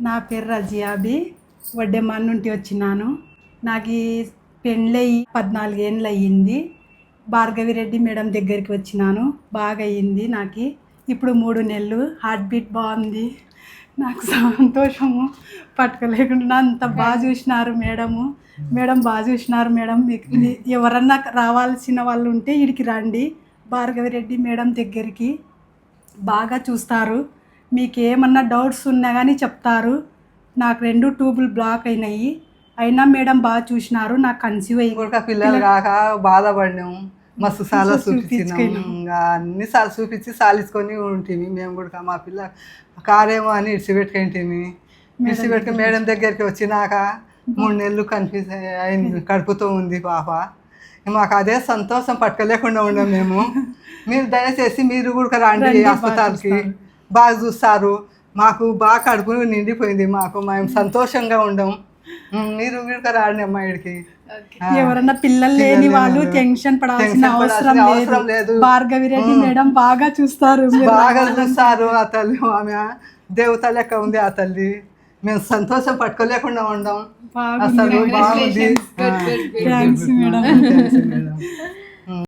నా పేరు రజియాబి, వడ్డెమాన్ నుండి వచ్చినాను. నాకు ఈ పెళ్ళయి 14 ఏళ్ళు అయ్యింది. భార్గవిరెడ్డి మేడం దగ్గరికి వచ్చినాను. బాగా అయ్యింది నాకు. ఇప్పుడు 3 నెలలు. హార్ట్ బీట్ బాగుంది. నాకు సంతోషము పట్టుకోలేకుండా అంత బాగా చూసినారు మేడము. మేడం బాగా చూసినారు మేడం. ఎవరన్నా రావాల్సిన వాళ్ళు ఉంటే ఇక్కడికి రండి, భార్గవిరెడ్డి మేడం దగ్గరికి. బాగా చూస్తారు. మీకు ఏమన్నా డౌట్స్ ఉన్నా కానీ చెప్తారు. నాకు 2 ట్యూబులు బ్లాక్ అయినాయి, అయినా మేడం బాగా చూసినారు. నాకు కన్సీవ్ అయ్యి కూడా పిల్లలు కాక బాధపడినాము. మస్తు సార్లు చూపించినాము. ఇంకా అన్నిసార్లు చూపించి సాలించుకొని ఉంటుంది. మేము కూడా మా పిల్ల కారేమో అని ఇడిచిపెట్టుకుంటుంది. ఇడిచిపెట్టుకుని మేడం దగ్గరికి వచ్చినాక 3 నెలలు కన్ఫ్యూజ్ అయింది. కడుపుతో ఉంది పాప. మాకు అదే సంతోషం పట్టుకోలేకుండా ఉన్నాం మేము. మీరు దయచేసి మీరు కూడా రండి హాస్పిటల్కి. బాగా చూస్తారు. మాకు బాగా కడుపు నిండిపోయింది. మేము సంతోషంగా ఉండం. మీరు కూడా రాండి అమ్మా ఇక్కడికి. ఎవరన్నా పిల్లలు లేని వాళ్ళు టెన్షన్ పడాల్సిన అవసరం లేదు. భార్గవిరెడ్డి మేడం బాగా చూస్తారు. ఆ తల్లి ఆమె దేవత లెక్క ఉంది. ఆ తల్లి మేము సంతోషం పట్టుకోలేకుండా ఉండం. అసలు బాగుంది. Thanks madam.